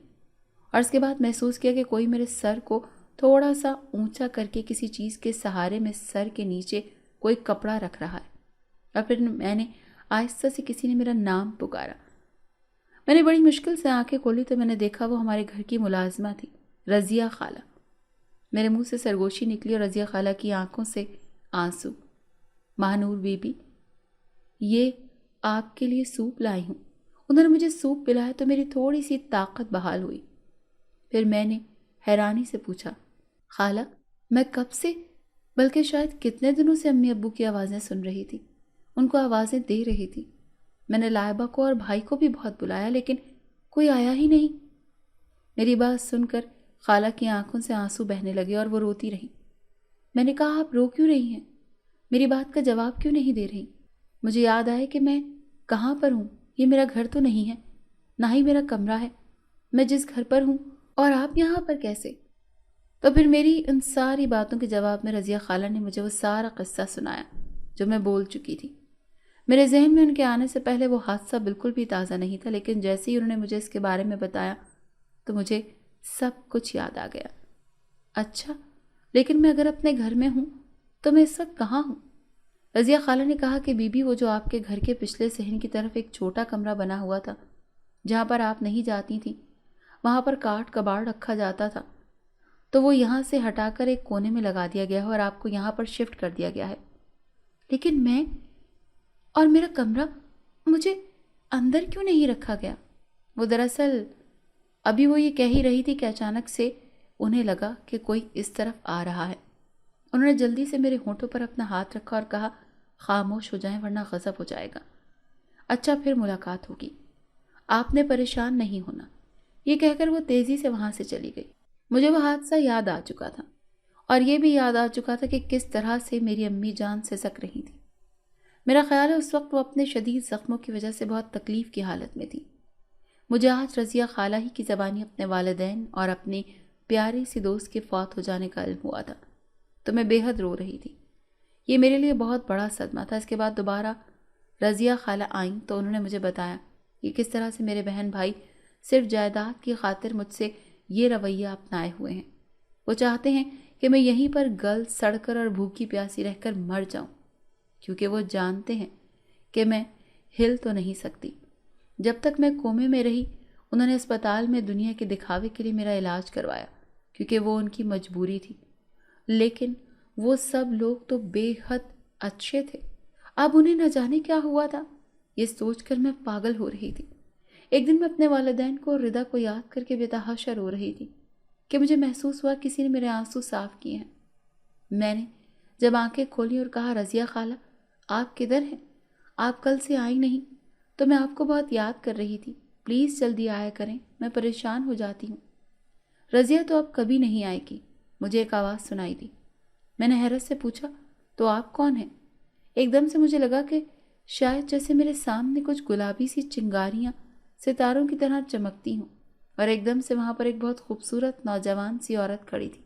اور اس کے بعد محسوس کیا کہ کوئی میرے سر کو تھوڑا سا اونچا کر کے کسی چیز کے سہارے میں سر کے نیچے کوئی کپڑا رکھ رہا ہے، اور پھر میں نے آہستہ سے کسی نے میرا نام پکارا۔ میں نے بڑی مشکل سے آنکھیں کھولی تو میں نے دیکھا وہ ہمارے گھر کی ملازمہ تھی، رضیہ خالہ۔ میرے منہ سے سرگوشی نکلی اور رضیہ خالہ کی آنکھوں سے آنسو۔ ماہنور بی بی، یہ آپ کے لیے سوپ لائی ہوں۔ انہوں نے مجھے سوپ پلایا تو میری تھوڑی سی طاقت بحال ہوئی۔ پھر میں نے حیرانی سے پوچھا، خالہ، میں کب سے، بلکہ شاید کتنے دنوں سے امی ابو کی آوازیں سن رہی تھی، ان کو آوازیں دے رہی تھی۔ میں نے لائبہ کو اور بھائی کو بھی بہت بلایا لیکن کوئی آیا ہی نہیں۔ میری بات سن کر خالہ کی آنکھوں سے آنسو بہنے لگے اور وہ روتی رہی۔ میں نے کہا، آپ رو کیوں رہی ہیں؟ میری بات کا جواب کیوں نہیں دے رہی؟ مجھے یاد آئے کہ میں کہاں پر ہوں، یہ میرا گھر تو نہیں ہے، نہ ہی میرا کمرہ ہے۔ میں جس گھر پر ہوں، اور آپ یہاں پر کیسے؟ تو پھر میری ان ساری باتوں کے جواب میں رضیہ خالہ نے مجھے وہ سارا قصہ سنایا جو میں بول چکی تھی۔ میرے ذہن میں ان کے آنے سے پہلے وہ حادثہ بالکل بھی تازہ نہیں تھا، لیکن جیسے ہی انہوں نے مجھے اس کے بارے میں بتایا تو مجھے سب کچھ یاد آ گیا۔ اچھا، لیکن میں اگر اپنے گھر میں ہوں تو میں اس وقت کہاں ہوں؟ رضیہ خالہ نے کہا کہ بی بی، وہ جو آپ کے گھر کے پچھلے صحن کی طرف ایک چھوٹا کمرہ بنا ہوا تھا جہاں پر آپ نہیں جاتی تھیں، وہاں پر کاٹ کباڑ رکھا جاتا تھا، تو وہ یہاں سے ہٹا کر ایک کونے میں لگا دیا گیا ہے اور آپ کو یہاں پر شفٹ کر دیا گیا ہے۔ لیکن میں اور میرا کمرہ، مجھے اندر کیوں نہیں رکھا گیا؟ وہ دراصل ابھی وہ یہ کہہ ہی رہی تھی کہ اچانک سے انہیں لگا کہ کوئی اس طرف آ رہا ہے۔ انہوں نے جلدی سے میرے ہونٹوں پر اپنا ہاتھ رکھا اور کہا، خاموش ہو جائیں ورنہ غضب ہو جائے گا۔ اچھا، پھر ملاقات ہوگی، آپ نے پریشان نہیں ہونا۔ یہ کہہ کر وہ تیزی سے وہاں سے چلی گئی۔ مجھے وہ حادثہ یاد آ چکا تھا اور یہ بھی یاد آ چکا تھا کہ کس طرح سے میری امی جان سسک رہی تھی۔ میرا خیال ہے اس وقت وہ اپنے شدید زخموں کی وجہ سے بہت تکلیف کی حالت میں تھی۔ مجھے آج رضیہ خالہ ہی کی زبانی اپنے والدین اور اپنی پیاری سی دوست کے فوت ہو جانے کا علم ہوا تھا تو میں بے حد رو رہی تھی۔ یہ میرے لیے بہت بڑا صدمہ تھا۔ اس کے بعد دوبارہ رضیہ خالہ آئیں تو انہوں نے مجھے بتایا کہ کس طرح سے میرے بہن بھائی صرف جائیداد کی خاطر مجھ سے یہ رویہ اپنائے ہوئے ہیں۔ وہ چاہتے ہیں کہ میں یہیں پر گل سڑ کر اور بھوکی پیاسی رہ کر مر جاؤں، کیونکہ وہ جانتے ہیں کہ میں ہل تو نہیں سکتی۔ جب تک میں کومے میں رہی، انہوں نے اسپتال میں دنیا کے دکھاوے کے لیے میرا علاج کروایا، کیونکہ وہ ان کی مجبوری تھی۔ لیکن وہ سب لوگ تو بے حد اچھے تھے، اب انہیں نہ جانے کیا ہوا تھا، یہ سوچ کر میں پاگل ہو رہی تھی۔ ایک دن میں اپنے والدین کو اور ردا کو یاد کر کے بے تحاشا رو رہی تھی کہ مجھے محسوس ہوا کسی نے میرے آنسو صاف کیے ہیں۔ میں نے جب آنکھیں کھولی اور کہا، رضیہ خالہ آپ کدھر ہیں؟ آپ کل سے آئی نہیں، تو میں آپ کو بہت یاد کر رہی تھی، پلیز جلدی آیا کریں، میں پریشان ہو جاتی ہوں۔ رضیہ تو اب کبھی نہیں آئے گی، مجھے ایک آواز سنائی دی۔ میں نے حیرت سے پوچھا، تو آپ کون ہیں؟ ایک دم سے مجھے لگا کہ شاید جیسے میرے سامنے کچھ گلابی سی چنگاریاں ستاروں کی طرح چمکتی ہوں، اور ایک دم سے وہاں پر ایک بہت خوبصورت نوجوان سی عورت کھڑی تھی۔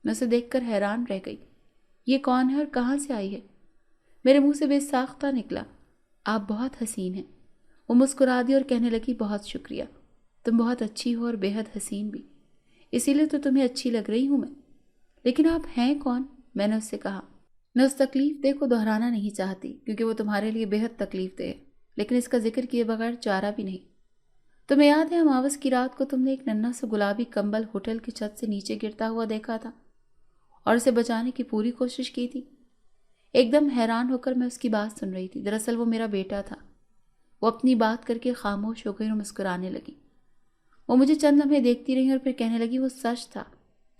میں اسے دیکھ کر حیران رہ گئی، یہ کون ہے اور کہاں سے آئی ہے؟ میرے منہ سے بے ساختہ نکلا، آپ بہت حسین ہیں۔ وہ مسکرا دی اور کہنے لگی، بہت شکریہ، تم بہت اچھی ہو اور بے حد حسین بھی، اسی لیے تو تمہیں اچھی لگ رہی ہوں میں۔ لیکن آپ ہیں کون؟ میں نے اس سے کہا۔ میں اس تکلیف دہ کو دہرانا نہیں چاہتی کیونکہ وہ تمہارے لیے بے حد تکلیف دہ ہے، لیکن اس کا ذکر کیے بغیر چارہ بھی نہیں۔ تمہیں یاد ہے اماوس کی رات کو تم نے ایک ننھا سا گلابی کمبل ہوٹل کی چھت سے نیچے گرتا ہوا دیکھا تھا اور اسے بچانے کی پوری کوشش کی تھی؟ ایک دم حیران ہو کر میں اس کی بات سن رہی تھی۔ دراصل وہ میرا بیٹا تھا۔ وہ اپنی بات کر کے خاموش ہو گئی اور مسکرانے لگی۔ وہ مجھے چند لمحے دیکھتی رہی اور پھر کہنے لگی، وہ سچ تھا،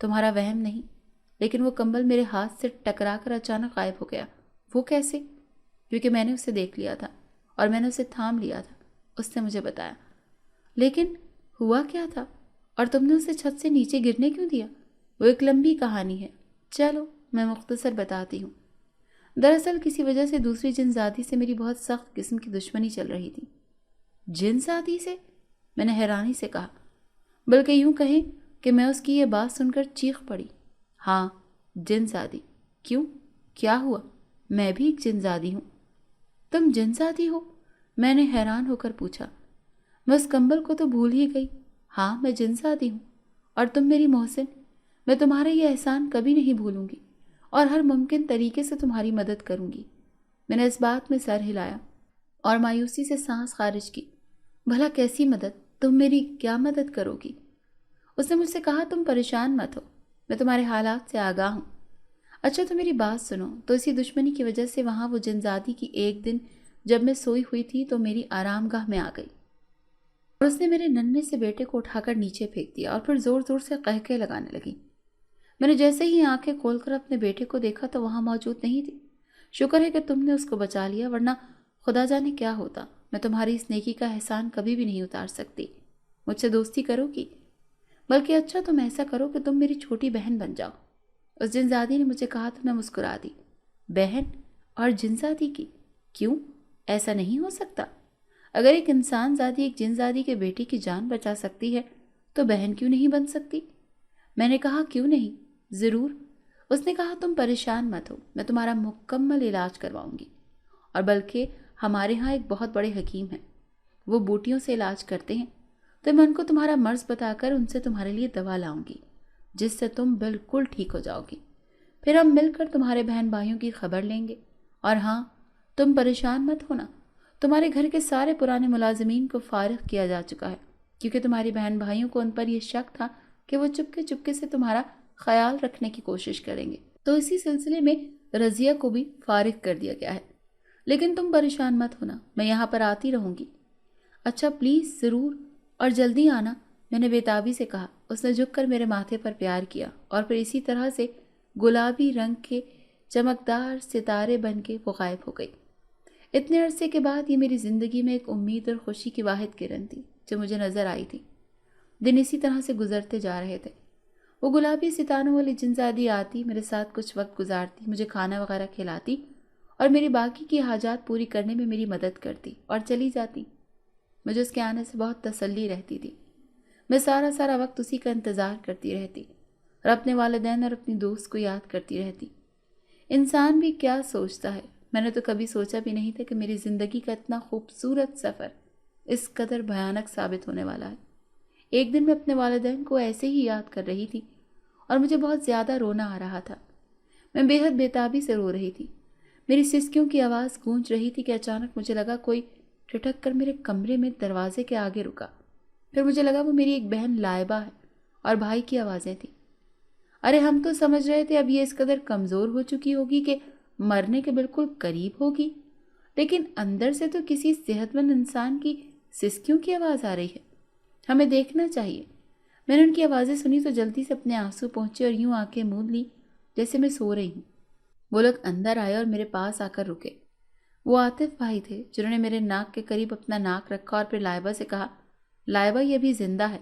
تمہارا وہم نہیں۔ لیکن وہ کمبل میرے ہاتھ سے ٹکرا کر اچانک غائب ہو گیا۔ وہ کیسے؟ کیونکہ میں نے اسے دیکھ لیا تھا اور میں نے اسے تھام لیا تھا، اس نے مجھے بتایا۔ لیکن ہوا کیا تھا اور تم نے اسے چھت سے نیچے گرنے کیوں دیا؟ وہ ایک لمبی کہانی ہے، چلو میں مختصر بتاتی ہوں۔ دراصل کسی وجہ سے دوسری جن زادی سے میری بہت سخت قسم کی دشمنی چل رہی تھی۔ جن زادی سے؟ میں نے حیرانی سے کہا، بلکہ یوں کہیں کہ میں اس کی یہ بات سن کر چیخ پڑی۔ ہاں، جن زادی۔ کیوں؟ کیا ہوا؟ میں بھی ایک جن زادی ہوں۔ تم جن زادی ہو؟ میں نے حیران ہو کر پوچھا۔ میں اس کمبل کو تو بھول ہی گئی۔ ہاں، میں جن زادی ہوں، اور تم میری محسن۔ میں تمہارا یہ احسان کبھی نہیں بھولوں گی اور ہر ممکن طریقے سے تمہاری مدد کروں گی۔ میں نے اس بات میں سر ہلایا اور مایوسی سے سانس خارج کی۔ بھلا کیسی مدد؟ تم میری کیا مدد کرو گی؟ اس نے مجھ سے کہا، تم پریشان مت ہو، میں تمہارے حالات سے آگاہ ہوں۔ اچھا تو میری بات سنو، تو اسی دشمنی کی وجہ سے وہاں وہ جنزادی کی ایک دن جب میں سوئی ہوئی تھی تو میری آرام گاہ میں آ گئی اور اس نے میرے ننھے سے بیٹے کو اٹھا کر نیچے پھینک دیا اور پھر زور زور سے قہقہے لگانے لگی۔ میں نے جیسے ہی آنکھیں کھول کر اپنے بیٹے کو دیکھا تو وہاں موجود نہیں تھی۔ شکر ہے کہ تم نے اس کو بچا لیا، ورنہ خدا جانے کیا ہوتا۔ میں تمہاری اس نیکی کا احسان کبھی بھی نہیں اتار سکتی۔ مجھ سے دوستی کرو گی؟ بلکہ اچھا تم ایسا کرو کہ تم میری چھوٹی بہن بن جاؤ۔ اس جنزادی نے مجھے کہا تو میں مسکرا دی۔ بہن؟ اور جنزادی کی؟ کیوں؟ ایسا نہیں ہو سکتا۔ اگر ایک انسان زادی ایک جنزادی کے بیٹے کی جان بچا سکتی ہے تو بہن کیوں نہیں بن سکتی؟ میں نے کہا، کیوں نہیں؟ ज़रूर, उसने कहा, तुम परेशान मत हो, मैं तुम्हारा मुकम्मल इलाज करवाऊंगी। और बल्कि हमारे यहाँ एक बहुत बड़े हकीम हैं, वो बूटियों से इलाज करते हैं, तो मैं उनको तुम्हारा मर्ज़ बताकर उनसे तुम्हारे लिए दवा लाऊंगी, जिससे तुम बिल्कुल ठीक हो जाओगी। फिर हम मिलकर तुम्हारे बहन भाइयों की खबर लेंगे। और हाँ, तुम परेशान मत होना, तुम्हारे घर के सारे पुराने मुलाजिमीन को फारिग किया जा चुका है, क्योंकि तुम्हारी बहन भाइयों को उन पर यह शक था कि वो चुपके चुपके से तुम्हारा ख्याल रखने की कोशिश करेंगे। तो इसी सिलसिले में रज़िया को भी फारिग कर दिया गया है। लेकिन तुम परेशान मत होना, मैं यहाँ पर आती रहूँगी। अच्छा, प्लीज़ ज़रूर, और जल्दी आना, मैंने बेताबी से कहा। उसने झुककर मेरे माथे पर प्यार किया और फिर इसी तरह से गुलाबी रंग के चमकदार सितारे बन के वो गायब हो गई। इतने अरसे के बाद ये मेरी ज़िंदगी में एक उम्मीद और खुशी की वाहिद किरण थी जो मुझे नज़र आई थी। दिन इसी तरह से गुजरते जा रहे थे। वो गुलाबी सितारों वाली जिनजादी आती, मेरे साथ कुछ वक्त गुजारती, मुझे खाना वगैरह खिलाती और मेरी बाकी की हाजात पूरी करने में मेरी मदद करती और चली जाती। मुझे उसके आने से बहुत तसल्ली रहती थी। मैं सारा सारा वक्त उसी का इंतज़ार करती रहती और अपने वालिदैन और अपनी दोस्त को याद करती रहती। इंसान भी क्या सोचता है, मैंने तो कभी सोचा भी नहीं था कि मेरी ज़िंदगी का इतना खूबसूरत सफ़र इस कदर भयानक साबित होने वाला है। एक दिन मैं अपने वालिदैन को ऐसे ही याद कर रही थी और मुझे बहुत ज़्यादा रोना आ रहा था। मैं बेहद बेताबी से रो रही थी। मेरी सिसकियों की आवाज़ गूंज रही थी कि अचानक मुझे लगा कोई ठिठक कर मेरे कमरे में दरवाजे के आगे रुका। फिर मुझे लगा वो मेरी एक बहन लाइबा है और भाई की आवाज़ें थी। अरे, हम तो समझ रहे थे अब ये इस कदर कमज़ोर हो चुकी होगी कि मरने के बिल्कुल करीब होगी, लेकिन अंदर से तो किसी सेहतमंद इंसान की सिसकियों की आवाज़ आ रही है। हमें देखना चाहिए। मैंने उनकी आवाज़ें सुनी तो जल्दी से अपने आंसू पहुँचे और यूं आंखें मूंद ली जैसे मैं सो रही हूँ। वो लोग अंदर आए और मेरे पास आकर रुके। वो आतिफ भाई थे जिन्होंने मेरे नाक के करीब अपना नाक रखा और फिर लाइबा से कहा, लाइबा ये भी जिंदा है,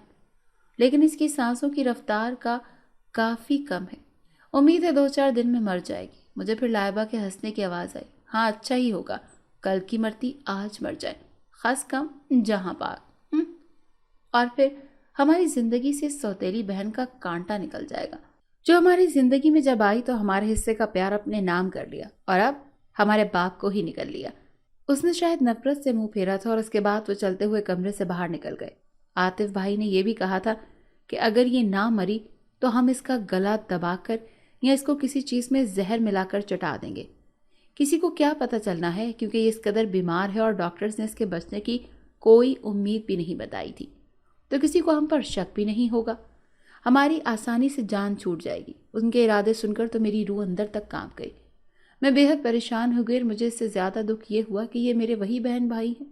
लेकिन इसकी सांसों की रफ्तार का काफ़ी कम है। उम्मीद है 2-4 दिन में मर जाएगी। मुझे फिर लाइबा के हंसने की आवाज़ आई। हाँ, अच्छा ही होगा, कल की मरती आज मर जाए, खास कम जहाँ पाक। और फिर हमारी ज़िंदगी से सौतेली बहन का कांटा निकल जाएगा, जो हमारी ज़िंदगी में जब आई तो हमारे हिस्से का प्यार अपने नाम कर लिया और अब हमारे बाप को ही निकल लिया। उसने शायद नफरत से मुंह फेरा था और उसके बाद वो चलते हुए कमरे से बाहर निकल गए। आतिफ भाई ने यह भी कहा था कि अगर ये ना मरी तो हम इसका गला दबाकर या इसको किसी चीज़ में जहर मिलाकर चटा देंगे। किसी को क्या पता चलना है, क्योंकि ये इस कदर बीमार है और डॉक्टर्स ने इसके बचने की कोई उम्मीद भी नहीं बताई थी, तो किसी को हम पर शक भी नहीं होगा। हमारी आसानी से जान छूट जाएगी। उनके इरादे सुनकर तो मेरी रूह अंदर तक कांप गई। मैं बेहद परेशान हो गई और मुझे इससे ज़्यादा दुख ये हुआ कि ये मेरे वही बहन भाई हैं।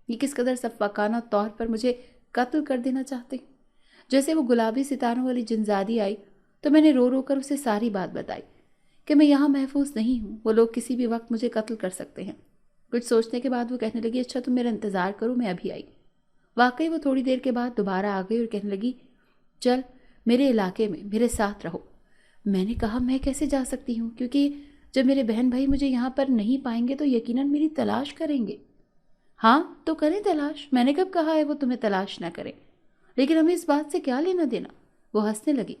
ये किस कदर सफ़ाकाना तौर पर मुझे कत्ल कर देना चाहते हैं। जैसे वो गुलाबी सितारों वाली जिनजादी आई तो मैंने रो रो कर उसे सारी बात बताई कि मैं यहाँ महफूज नहीं हूँ, वो लोग किसी भी वक्त मुझे कत्ल कर सकते हैं। कुछ सोचने के बाद वो कहने लगी, अच्छा तुम मेरा इंतज़ार करो, मैं अभी आई। वाकई वो थोड़ी देर के बाद दोबारा आ गई और कहने लगी, चल मेरे इलाके में मेरे साथ रहो। मैंने कहा, मैं कैसे जा सकती हूँ, क्योंकि जब मेरे बहन भाई मुझे यहाँ पर नहीं पाएंगे तो यकीनन मेरी तलाश करेंगे। हाँ तो करें तलाश, मैंने कब कहा है वो तुम्हें तलाश ना करें, लेकिन हमें इस बात से क्या लेना देना। वो हंसने लगी,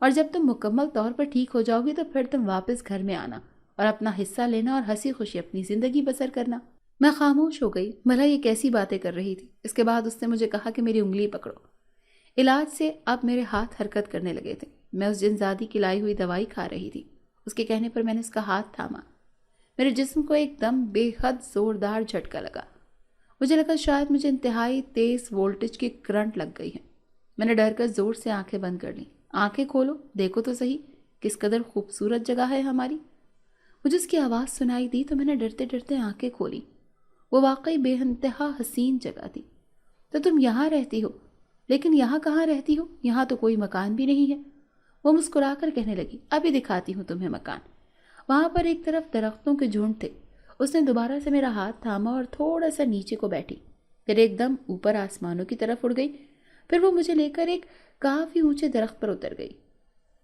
और जब तुम मुकम्मल तौर पर ठीक हो जाओगी तो फिर तुम वापस घर में आना और अपना हिस्सा लेना और हंसी खुशी अपनी ज़िंदगी बसर करना। मैं खामोश हो गई, भला ये कैसी बातें कर रही थी। इसके बाद उसने मुझे कहा कि मेरी उंगली पकड़ो। इलाज से अब मेरे हाथ हरकत करने लगे थे। मैं उस जिनजादी की लाई हुई दवाई खा रही थी। उसके कहने पर मैंने उसका हाथ थामा। मेरे जिस्म को एकदम बेहद ज़ोरदार झटका लगा। मुझे लगा शायद मुझे इंतहाई तेज़ वोल्टेज की करंट लग गई है। मैंने डर कर ज़ोर से आंखें बंद कर लीं। आंखें खोलो, देखो तो सही किस कदर खूबसूरत जगह है हमारी। मुझे उसकी आवाज़ सुनाई दी तो मैंने डरते डरते आंखें खोली। वो वाकई बेइंतहा हसीन जगह थी। तो तुम यहाँ रहती हो? लेकिन यहाँ कहाँ रहती हो, यहाँ तो कोई मकान भी नहीं है। वो मुस्कुराकर कहने लगी, अभी दिखाती हूँ तुम्हें मकान। वहाँ पर एक तरफ दरख्तों के झुंड थे। उसने दोबारा से मेरा हाथ थामा और थोड़ा सा नीचे को बैठी, फिर एकदम ऊपर आसमानों की तरफ उड़ गई। फिर वो मुझे लेकर एक काफ़ी ऊंचे दरख्त पर उतर गई।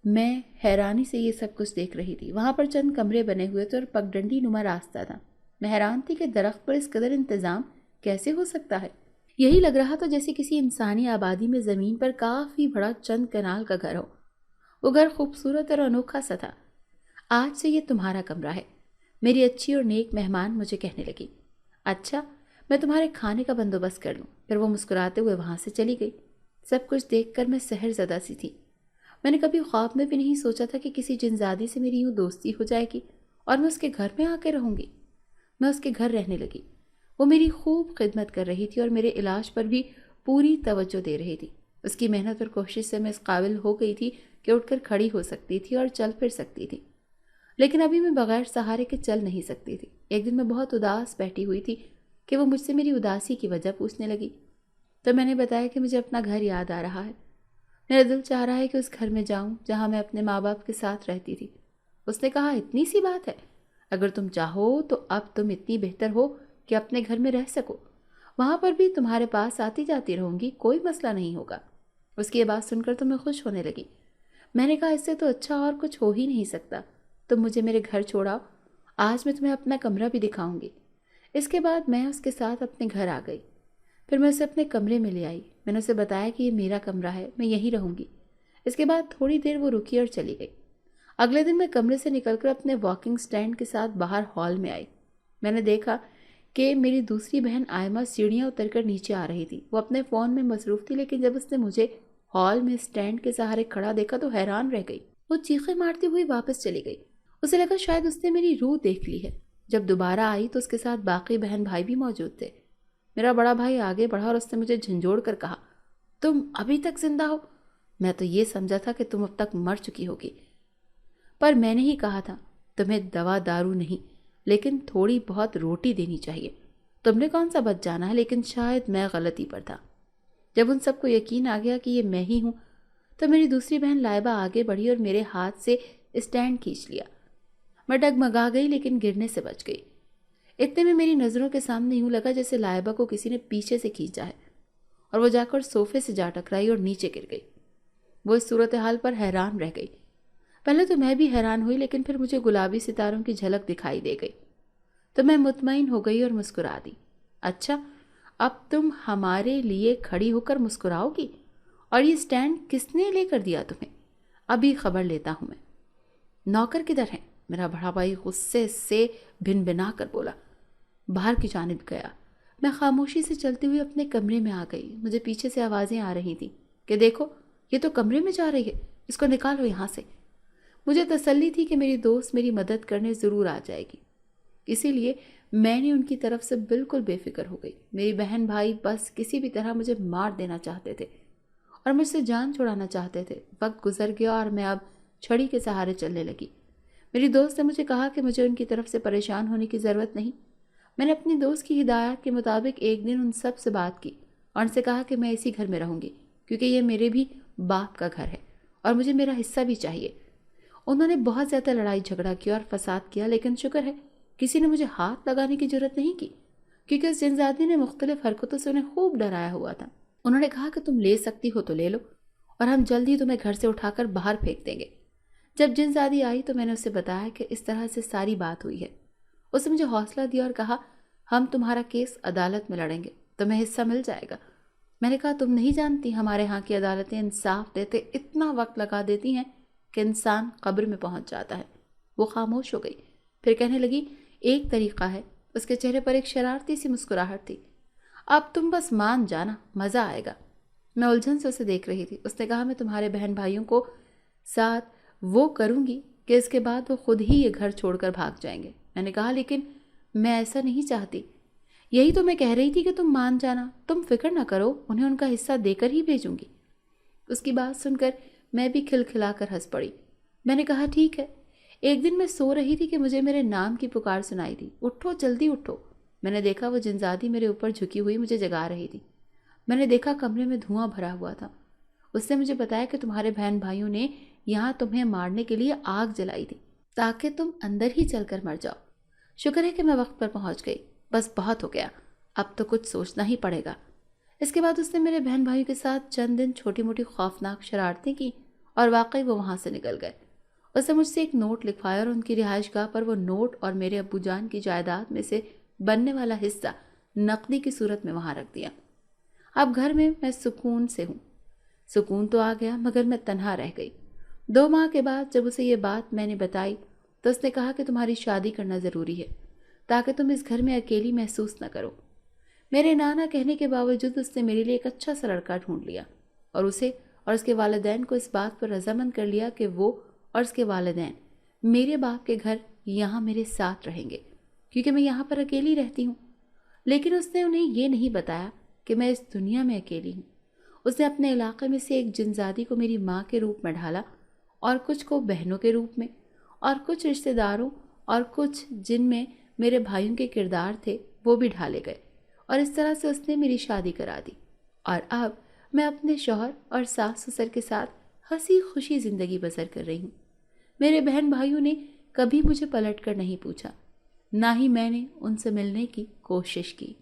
मैं हैरानी से ये सब कुछ देख रही थी। वहाँ पर चंद कमरे बने हुए थे और पगडंडी नुमा रास्ता था। मैं हैरान थी कि दरख्त पर इस कदर इंतज़ाम कैसे हो सकता है। यही लग रहा था जैसे किसी इंसानी आबादी में ज़मीन पर काफ़ी बड़ा चंद कनाल का घर हो। वो घर खूबसूरत और अनोखा सा था। आज से ये तुम्हारा कमरा है, मेरी अच्छी और नेक मेहमान मुझे कहने लगी। अच्छा, मैं तुम्हारे खाने का बंदोबस्त कर लूँ। फिर वो मुस्कुराते हुए वहाँ से चली गई। सब कुछ देखकर मैं सहरज़दा सी थी। मैंने कभी ख्वाब में भी नहीं सोचा था कि किसी जिनजादी से मेरी यूँ दोस्ती हो जाएगी और मैं उसके घर में आके रहूँगी। मैं उसके घर रहने लगी। वो मेरी खूब खिदमत कर रही थी और मेरे इलाज पर भी पूरी तवज्जो दे रही थी। उसकी मेहनत और कोशिश से मैं इस काबिल हो गई थी कि उठकर खड़ी हो सकती थी और चल फिर सकती थी। लेकिन अभी मैं बगैर सहारे के चल नहीं सकती थी। एक दिन मैं बहुत उदास बैठी हुई थी कि वो मुझसे मेरी उदासी की वजह पूछने लगी। तो मैंने बताया कि मुझे अपना घर याद आ रहा है। मेरा दिल चाह रहा है कि उस घर में जाऊं जहां मैं अपने माँ बाप के साथ रहती थी। उसने कहा, इतनी सी बात है, अगर तुम चाहो तो अब तुम इतनी बेहतर हो कि अपने घर में रह सको। वहां पर भी तुम्हारे पास आती जाती रहूंगी, कोई मसला नहीं होगा। उसकी ये बात सुनकर तो मैं खुश होने लगी। मैंने कहा, इससे तो अच्छा और कुछ हो ही नहीं सकता। तुम मुझे मेरे घर छोड़ाओ, आज मैं तुम्हें अपना कमरा भी दिखाऊंगी। इसके बाद मैं उसके साथ अपने घर आ गई। फिर मैं उसे अपने कमरे में ले आई। मैंने उसे बताया कि ये मेरा कमरा है, मैं यहीं रहूंगी। इसके बाद थोड़ी देर वो रुकी और चली गई। अगले दिन मैं कमरे से निकलकर अपने वॉकिंग स्टैंड के साथ बाहर हॉल में आई। मैंने देखा कि मेरी दूसरी बहन आयमा सीढ़ियाँ उतरकर नीचे आ रही थी। वो अपने फ़ोन में मसरूफ़ थी, लेकिन जब उसने मुझे हॉल में स्टैंड के सहारे खड़ा देखा तो हैरान रह गई। वो चीखें मारती हुई वापस चली गई। उसे लगा शायद उसने मेरी रूह देख ली है। जब दोबारा आई तो उसके साथ बाकी बहन भाई भी मौजूद थे। मेरा बड़ा भाई आगे बढ़ा और उसने मुझे झंझोड़ कर कहा, तुम अभी तक जिंदा हो? मैं तो ये समझा था कि तुम अब तक मर चुकी होगी। पर मैंने ही कहा था, तुम्हें दवा दारू नहीं, लेकिन थोड़ी बहुत रोटी देनी चाहिए। तुमने कौन सा बच जाना है, लेकिन शायद मैं गलती पर था। जब उन सबको यकीन आ गया कि ये मैं ही हूँ, तो मेरी दूसरी बहन लाइबा आगे बढ़ी और मेरे हाथ से स्टैंड खींच लिया। मैं डगमगा गई, लेकिन गिरने से बच गई। इतने में मेरी नज़रों के सामने यूं लगा जैसे लाइबा को किसी ने पीछे से खींचा है, और वो जाकर सोफे से जा टकराई और नीचे गिर गई। वो इस सूरत हाल पर हैरान रह गई। पहले तो मैं भी हैरान हुई, लेकिन फिर मुझे गुलाबी सितारों की झलक दिखाई दे गई तो मैं मुतमईन हो गई और मुस्कुरा दी। अच्छा, अब तुम हमारे लिए खड़ी होकर मुस्कुराओगी? और ये स्टैंड किसने लेकर दिया तुम्हें? अभी खबर लेता हूं मैं। नौकर किधर है? मेरा बड़ा भाई गुस्से से भिन भिना कर बोला। बाहर की जानिब गया। मैं खामोशी से चलती हुई अपने कमरे में आ गई। मुझे पीछे से आवाज़ें आ रही थीं कि देखो, ये तो कमरे में जा रही है, इसको निकालो यहाँ से। मुझे तसल्ली थी कि मेरी दोस्त मेरी मदद करने ज़रूर आ जाएगी, इसीलिए मैंने उनकी तरफ से बिल्कुल बेफिक्र हो गई। मेरी बहन भाई बस किसी भी तरह मुझे मार देना चाहते थे और मुझसे जान छुड़ाना चाहते थे। वक्त गुजर गया और मैं अब छड़ी के सहारे चलने लगी। मेरी दोस्त ने मुझे कहा कि मुझे उनकी तरफ से परेशान होने की ज़रूरत नहीं। मैंने अपनी दोस्त की हिदायत के मुताबिक एक दिन उन सब से बात की और उनसे कहा कि मैं इसी घर में रहूँगी, क्योंकि ये मेरे भी बाप का घर है और मुझे मेरा हिस्सा भी चाहिए। उन्होंने बहुत ज़्यादा लड़ाई झगड़ा किया और फसाद किया, लेकिन शुक्र है किसी ने मुझे हाथ लगाने की जरूरत नहीं की, क्योंकि उस जिनजादी ने मुख्तलिफ हरकतों से उन्हें खूब डराया हुआ था। उन्होंने कहा कि तुम ले सकती हो तो ले लो, और हम जल्द ही तुम्हें घर से उठाकर बाहर फेंक देंगे। जब जिनजादी आई तो मैंने उसे बताया कि इस तरह से सारी बात हुई है। उसने मुझे हौसला दिया और कहा, हम तुम्हारा केस अदालत में लड़ेंगे, तुम्हें हिस्सा मिल जाएगा। मैंने कहा, तुम नहीं जानती, हमारे यहाँ की अदालतें इंसाफ देते इतना वक्त लगा देती हैं कि इंसान कब्र में पहुँच जाता है। वो खामोश हो गई, फिर कहने लगी, एक तरीका है। उसके चेहरे पर एक शरारती सी मुस्कुराहट थी। अब तुम बस मान जाना, मज़ा आएगा। मैं उलझन से उसे देख रही थी। उसने कहा, मैं तुम्हारे बहन भाइयों को साथ वो करूँगी कि इसके बाद वो खुद ही ये घर छोड़कर भाग जाएंगे। मैंने कहा, लेकिन मैं ऐसा नहीं चाहती। यही तो मैं कह रही थी कि तुम मान जाना, तुम फिक्र ना करो, उन्हें उनका हिस्सा देकर ही भेजूंगी। उसकी बात सुनकर मैं भी खिलखिलाकर हंस पड़ी। मैंने कहा, ठीक है। एक दिन मैं सो रही थी कि मुझे मेरे नाम की पुकार सुनाई दी, उठो जल्दी उठो। मैंने देखा वो जिनजादी मेरे ऊपर झुकी हुई मुझे जगा रही थी। मैंने देखा कमरे में धुआं भरा हुआ था। उसने मुझे बताया कि तुम्हारे बहन भाइयों ने यहाँ तुम्हें मारने के लिए आग जलाई थी ताकि तुम अंदर ही चलकर मर जाओ। शुक्र है कि मैं वक्त पर पहुंच गई। बस बहुत हो गया, अब तो कुछ सोचना ही पड़ेगा। इसके बाद उसने मेरे बहन भाइयों के साथ चंद दिन छोटी मोटी खौफनाक शरारतें की और वाकई वो वहाँ से निकल गए। उसने मुझसे एक नोट लिखवाया और उनकी रिहाइशगाह पर वो नोट और मेरे अब्बू जान की जायदाद में से बनने वाला हिस्सा नकदी की सूरत में वहाँ रख दिया। अब घर में मैं सुकून से हूँ। सुकून तो आ गया, मगर मैं तन्हा रह गई। 2 माह के बाद जब उसे ये बात मैंने बताई तो उसने कहा कि तुम्हारी शादी करना ज़रूरी है ताकि तुम इस घर में अकेली महसूस न करो। मेरे नाना कहने के बावजूद उसने मेरे लिए एक अच्छा सा लड़का ढूंढ लिया और उसे और उसके वालिदैन को इस बात पर रजामंद कर लिया कि वो और उसके वालिदैन मेरे बाप के घर यहाँ मेरे साथ रहेंगे, क्योंकि मैं यहाँ पर अकेली रहती हूँ। लेकिन उसने उन्हें ये नहीं बताया कि मैं इस दुनिया में अकेली हूँ। उसने अपने इलाके में से एक जिनजादी को मेरी माँ के रूप में ढाला और कुछ को बहनों के रूप में, और कुछ रिश्तेदारों और कुछ जिनमें मेरे भाइयों के किरदार थे वो भी ढाले गए, और इस तरह से उसने मेरी शादी करा दी। और अब मैं अपने शौहर और सास ससुर के साथ हंसी खुशी ज़िंदगी बसर कर रही हूँ। मेरे बहन भाइयों ने कभी मुझे पलट कर नहीं पूछा, ना ही मैंने उनसे मिलने की कोशिश की।